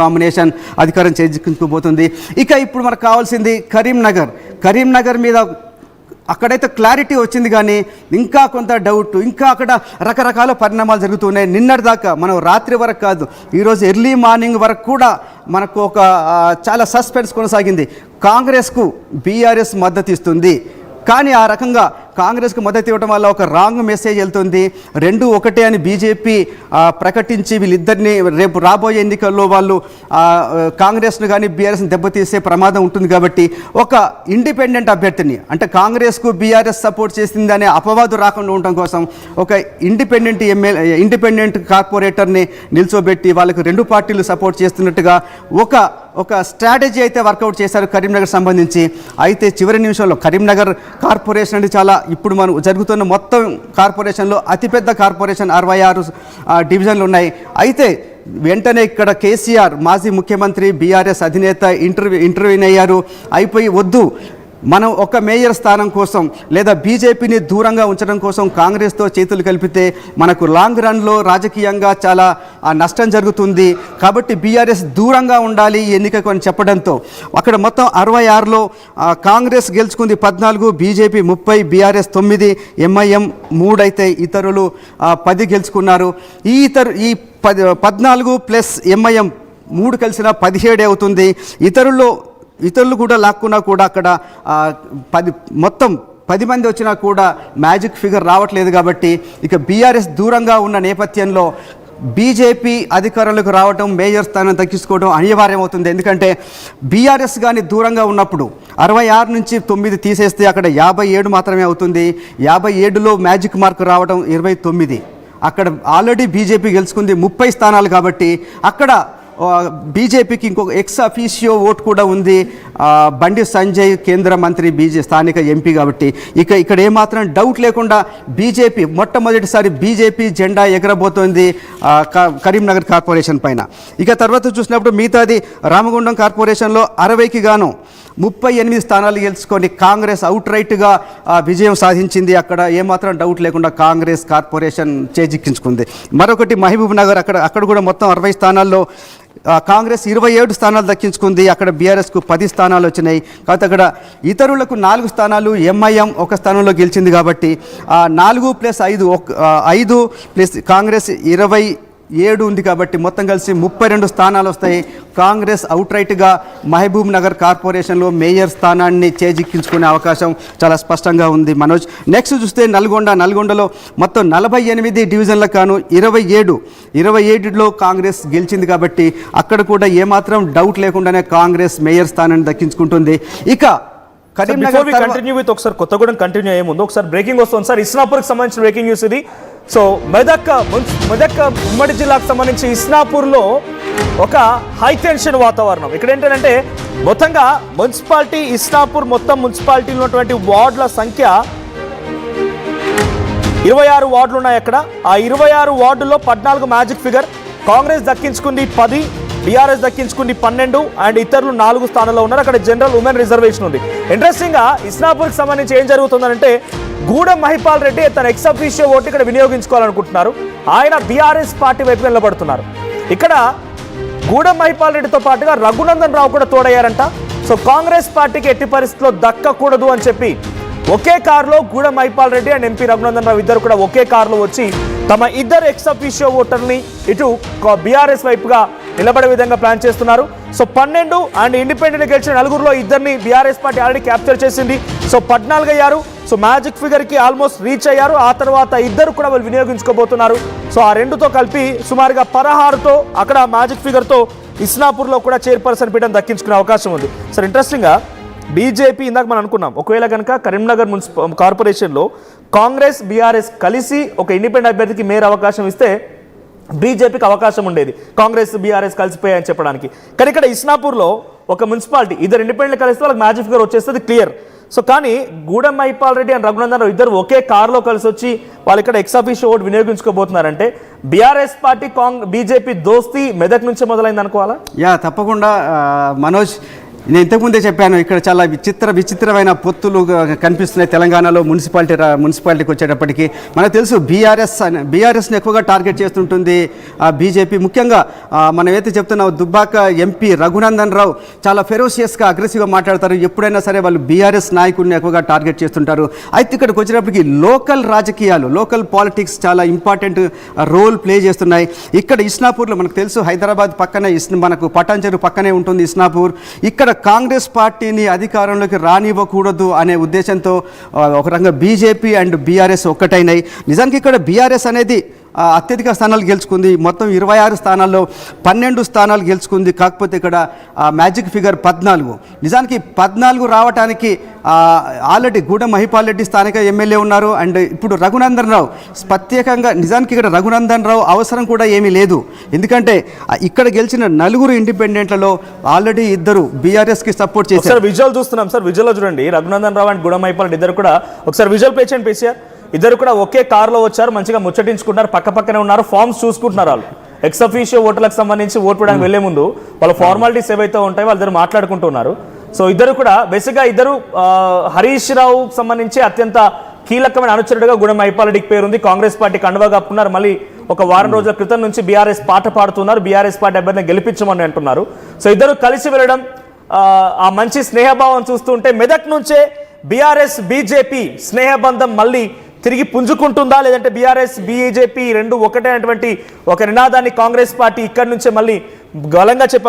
Combination అధికారం చేజిక్కించుకోబోతుంది. ఇక ఇప్పుడు మనకు కావాల్సింది కరీంనగర్ మీద అక్కడైతే క్లారిటీ వచ్చింది, కానీ ఇంకా కొంత డౌట్, ఇంకా అక్కడ రకరకాల పరిణామాలు జరుగుతున్నాయి. నిన్నటిదాకా మనం రాత్రి వరకు కాదు, ఈరోజు ఎర్లీ మార్నింగ్ వరకు కూడా మనకు ఒక చాలా సస్పెన్స్ కొనసాగింది. కాంగ్రెస్కు బీఆర్ఎస్ మద్దతు ఇస్తుంది, కానీ ఆ రకంగా కాంగ్రెస్కు మద్దతు ఇవ్వడం వల్ల ఒక రాంగ్ మెసేజ్ వెళ్తుంది. 2-1 అని బీజేపీ ప్రకటించి వీళ్ళిద్దరిని రేపు రాబోయే ఎన్నికల్లో వాళ్ళు కాంగ్రెస్ను కానీ బీఆర్ఎస్ని దెబ్బతీసే ప్రమాదం ఉంటుంది. కాబట్టి ఒక ఇండిపెండెంట్ అభ్యర్థిని, అంటే కాంగ్రెస్కు బీఆర్ఎస్ సపోర్ట్ చేసింది అనే అపవాదు రాకుండా ఉండటం కోసం ఒక ఇండిపెండెంట్ కార్పొరేటర్ని నిల్చోబెట్టి వాళ్ళకు 2 పార్టీలు సపోర్ట్ చేస్తున్నట్టుగా ఒక స్ట్రాటజీ అయితే వర్కౌట్ చేశారు కరీంనగర్ సంబంధించి. అయితే చివరి నిమిషంలో కరీంనగర్ కార్పొరేషన్ అంటే చాలా ఇప్పుడు మనం జరుగుతున్న మొత్తం కార్పొరేషన్లో అతిపెద్ద కార్పొరేషన్ 66 డివిజన్లు ఉన్నాయి. అయితే వెంటనే ఇక్కడ కేసీఆర్ మాజీ ముఖ్యమంత్రి బీఆర్ఎస్ అధినేత ఇంటర్వ్యూన్ అయ్యారు. అయిపోయి వద్దు, మనం ఒక మేయర్ స్థానం కోసం లేదా బీజేపీని దూరంగా ఉంచడం కోసం కాంగ్రెస్తో చేతులు కలిపితే మనకు లాంగ్ రన్లో రాజకీయంగా చాలా నష్టం జరుగుతుంది. కాబట్టి బీఆర్ఎస్ దూరంగా ఉండాలి ఈ ఎన్నికకు అని చెప్పడంతో అక్కడ మొత్తం 66లో కాంగ్రెస్ గెలుచుకుంది 14, బీజేపీ 30, బీఆర్ఎస్ 9, ఎంఐఎం 3 అయితే ఇతరులు 10 గెలుచుకున్నారు. ఈ 14 ప్లస్ ఎంఐఎం 3 కలిసిన 17 అవుతుంది. ఇతరులు కూడా లాక్కున్నా కూడా అక్కడ మొత్తం 10 మంది వచ్చినా కూడా మ్యాజిక్ ఫిగర్ రావట్లేదు. కాబట్టి ఇక బీఆర్ఎస్ దూరంగా ఉన్న నేపథ్యంలో బీజేపీ అధికారంలోకి రావడం, మేయర్ స్థానం దక్కించుకోవడం అనివార్యం అవుతుంది. ఎందుకంటే బీఆర్ఎస్ కానీ దూరంగా ఉన్నప్పుడు 66 నుంచి 9 తీసేస్తే అక్కడ 57 మాత్రమే అవుతుంది. 57లో మ్యాజిక్ మార్క్ రావడం 29. అక్కడ ఆల్రెడీ బీజేపీ గెలుచుకుంది 30 స్థానాలు. కాబట్టి అక్కడ బీజేపీకి ఇంకొక ఎక్స్ అఫీషియో ఓట్ కూడా ఉంది. బండి సంజయ్ కేంద్ర మంత్రి స్థానిక ఎంపీ. కాబట్టి ఇక్కడ ఏమాత్రం డౌట్ లేకుండా బీజేపీ మొట్టమొదటిసారి బీజేపీ జెండా ఎగరబోతోంది కరీంనగర్ కార్పొరేషన్ పైన. ఇక తర్వాత చూసినప్పుడు మిగతాది రామగుండం కార్పొరేషన్లో 60కి గాను 38 స్థానాలు గెలుచుకొని కాంగ్రెస్ అవుట్ రైట్గా విజయం సాధించింది. అక్కడ ఏమాత్రం డౌట్ లేకుండా కాంగ్రెస్ కార్పొరేషన్ చేజిక్కించుకుంది. మరొకటి మహబూబ్ నగర్, అక్కడ కూడా మొత్తం 60 స్థానాల్లో కాంగ్రెస్ 27 స్థానాలు దక్కించుకుంది. అక్కడ బీఆర్ఎస్కు 10 స్థానాలు వచ్చినాయి. కాబట్టి అక్కడ ఇతరులకు 4 స్థానాలు, ఎంఐఎం 1 స్థానంలో గెలిచింది. కాబట్టి 4 + 5 ప్లస్ కాంగ్రెస్ 27 ఉంది. కాబట్టి మొత్తం కలిసి 32 స్థానాలు వస్తాయి. కాంగ్రెస్ అవుట్ రైట్గా మహబూబ్ నగర్ కార్పొరేషన్లో మేయర్ స్థానాన్ని చేజిక్కించుకునే అవకాశం చాలా స్పష్టంగా ఉంది. మనోజ్, నెక్స్ట్ చూస్తే నల్గొండలో మొత్తం 48 డివిజన్లకు గాను 27లో కాంగ్రెస్ గెలిచింది. కాబట్టి అక్కడ కూడా ఏమాత్రం డౌట్ లేకుండానే కాంగ్రెస్ మేయర్ స్థానాన్ని దక్కించుకుంటుంది. ఇక కరీంనగర్ కంటిన్యూ విత్ ఒకసారి కొత్తగూడెం కంటిన్యూ అయ్యే ముందు ఒకసారి బ్రేకింగ్ వస్తుంది సార్. ఇస్నాపూర్కి సంబంధించిన బ్రేకింగ్ న్యూస్ ఇది. సో మెదక్ ఉమ్మడి జిల్లాకు సంబంధించి ఇస్నాపూర్లో ఒక హై టెన్షన్ వాతావరణం. ఇక్కడ ఏంటంటే మొత్తంగా మున్సిపాలిటీ ఇస్నాపూర్ మొత్తం మున్సిపాలిటీలో ఉన్నటువంటి వార్డుల సంఖ్య 26 వార్డులు ఉన్నాయి. అక్కడ ఆ 26 వార్డుల్లో 14 మ్యాజిక్ ఫిగర్. కాంగ్రెస్ దక్కించుకుంది 10, బీఆర్ఎస్ దక్కించుకుంది 12 అండ్ ఇతరులు 4 స్థానంలో ఉన్నారు. అక్కడ జనరల్ ఉమెన్ రిజర్వేషన్ ఉంది. ఇంట్రెస్టింగ్గా ఇస్నాపూర్కి సంబంధించి ఏం జరుగుతుందంటే గూడెం మహిపాల్ రెడ్డి తన ఎక్స్ అఫీషియో ఓటు ఇక్కడ వినియోగించుకోవాలనుకుంటున్నారు. ఆయన బీఆర్ఎస్ పార్టీ వైపు నిలబడుతున్నారు. ఇక్కడ గూడెం మహిపాల్ రెడ్డితో పాటుగా రఘునందన్ రావు కూడా తోడయ్యారంట. సో కాంగ్రెస్ పార్టీకి ఎట్టి పరిస్థితుల్లో దక్కకూడదు అని చెప్పి ఒకే కారులో గూడెం మహిపాల్ రెడ్డి అండ్ ఎంపీ రఘునందన్ రావు ఇద్దరు కూడా ఒకే కారులో వచ్చి తమ ఇద్దరు ఎక్స్ అఫీషియో ఓటర్ని ఇటు బీఆర్ఎస్ వైపుగా నిలబడే విధంగా ప్లాన్ చేస్తున్నారు. సో 12 అండ్ ఇండిపెండెంట్ గెలిచిన 4లో ఇద్దరిని బీఆర్ఎస్ పార్టీ ఆల్రెడీ క్యాప్చర్ చేసింది. సో 14 అయ్యారు. సో మ్యాజిక్ ఫిగర్కి ఆల్మోస్ట్ రీచ్ అయ్యారు. ఆ తర్వాత ఇద్దరు కూడా వాళ్ళు వినియోగించుకోబోతున్నారు. సో ఆ 2తో కలిపి సుమారుగా 16తో అక్కడ మ్యాజిక్ ఫిగర్తో ఇస్నాపూర్లో కూడా చైర్పర్సన్ పీఠం దక్కించుకునే అవకాశం ఉంది. సార్ ఇంట్రెస్టింగ్గా బీజేపీ ఇందాక మనం అనుకున్నాం, ఒకవేళ కనుక కరీంనగర్ కార్పొరేషన్లో కాంగ్రెస్ బీఆర్ఎస్ కలిసి ఒక ఇండిపెండెంట్ అభ్యర్థికి మేయర్ అవకాశం ఇస్తే బీజేపీకి అవకాశం ఉండేది కాంగ్రెస్ బీఆర్ఎస్ కలిసిపోయాయని చెప్పడానికి. కానీ ఇక్కడ ఇస్నాపూర్లో ఒక మున్సిపాలిటీ ఇద్దరు ఇండిపెండెంట్ కలిస్తే వాళ్ళకి మ్యాజిక్ ఫిగర్ వచ్చేస్తుంది క్లియర్. సో కానీ గూడెం మహిపాల్ రెడ్డి అండ్ రఘునందన్ రావు ఇద్దరు ఒకే కారులో కలిసి వచ్చి వాళ్ళు ఇక్కడ ఎక్స్ అఫీషియో ఓటు వినియోగించుకోబోతున్నారంటే బీఆర్ఎస్ పార్టీ బీజేపీ దోస్తీ మెదక్ నుంచే మొదలైంది అనుకోవాలా? తప్పకుండా మనోజ్. నేను ఇంతకుముందే చెప్పాను, ఇక్కడ చాలా విచిత్రమైన పొత్తులు కనిపిస్తున్నాయి తెలంగాణలో మున్సిపాలిటీకి వచ్చేటప్పటికి. మనకు తెలుసు బీఆర్ఎస్ని ఎక్కువగా టార్గెట్ చేస్తుంటుంది బీజేపీ. ముఖ్యంగా మనం ఏదైతే చెప్తున్నాం, దుబ్బాక ఎంపీ రఘునందన్ రావు చాలా ఫెరోషియస్గా అగ్రెసివ్గా మాట్లాడతారు. ఎప్పుడైనా సరే వాళ్ళు బీఆర్ఎస్ నాయకుడిని ఎక్కువగా టార్గెట్ చేస్తుంటారు. అయితే ఇక్కడికి వచ్చేటప్పటికి లోకల్ రాజకీయాలు, లోకల్ పాలిటిక్స్ చాలా ఇంపార్టెంట్ రోల్ ప్లే చేస్తున్నాయి. ఇక్కడ ఇస్నాపూర్లో మనకు తెలుసు, హైదరాబాద్ పక్కనే మనకు పటాన్చెరు పక్కనే ఉంటుంది ఇస్నాపూర్. ఇక్కడ కాంగ్రెస్ పార్టీని అధికారంలోకి రానివ్వకూడదు అనే ఉద్దేశంతో ఒక రకంగా బీజేపీ అండ్ బీఆర్ఎస్ ఒక్కటైనాయి. నిజానికి ఇక్కడ బీఆర్ఎస్ అనేది అత్యధిక స్థానాలు గెలుచుకుంది. మొత్తం 26 స్థానాల్లో 12 స్థానాలు గెలుచుకుంది. కాకపోతే ఇక్కడ మ్యాజిక్ ఫిగర్ 14. నిజానికి 14 రావడానికి ఆల్రెడీ గూడెం మహిపాల్ రెడ్డి స్థానిక ఎమ్మెల్యే ఉన్నారు. అండ్ ఇప్పుడు రఘునందన్ రావు ప్రత్యేకంగా, నిజానికి ఇక్కడ రఘునందన్ రావు అవసరం కూడా ఏమీ లేదు. ఎందుకంటే ఇక్కడ గెలిచిన 4 ఇండిపెండెంట్లలో ఆల్రెడీ 2 బీఆర్ఎస్కి సపోర్ట్ చేశారు. ఒకసారి విజువల్ చూస్తున్నాం సార్, విజువల్లో చూడండి రఘునందన్ రావు అండ్ గూడెం మహిపాల్ రెడ్డి ఇద్దరు కూడా. ఒకసారి విజువల్ ప్లే చేయండి పీసీఆర్. ఇద్దరు కూడా ఒకే కారులో వచ్చారు, మంచిగా ముచ్చటించుకుంటున్నారు, పక్క పక్కనే ఉన్నారు, ఫార్మ్స్ చూసుకుంటున్నారు. వాళ్ళు ఎక్స్ అఫీషియో ఓట్లకు సంబంధించి ఓటు వేయడానికి వెళ్లే ముందు వాళ్ళ ఫార్మాలిటీస్ ఏవైతే ఉంటాయో వాళ్ళిద్దరు మాట్లాడుకుంటున్నారు. సో ఇద్దరు కూడా బేసిక్గా ఇద్దరు హరీష్ రావు సంబంధించి అత్యంత కీలకమైన అనుచరుడుగా గూడెం మహిపాల్ రెడ్డికి పేరుంది. కాంగ్రెస్ పార్టీ కండువా కప్పుకున్నారు. మళ్ళీ ఒక వారం రోజుల క్రితం నుంచి బీఆర్ఎస్ పాట పాడుతున్నారు, బీఆర్ఎస్ పార్టీ అభ్యర్థిని గెలిపించమని అంటున్నారు. సో ఇద్దరు కలిసి వెళ్ళడం, ఆ మంచి స్నేహభావం చూస్తుంటే మెదక్ నుంచే బీఆర్ఎస్ బీజేపీ స్నేహబంధం మళ్ళీ తిరిగి పుంజుకుంటుందా, లేదంటే బీఆర్ఎస్ బీజేపీ రెండు ఒకటే అటువంటి ఒక నినాదాన్ని కాంగ్రెస్ పార్టీ ఇక్కడి నుంచే మళ్ళీ బలంగా చెప్పే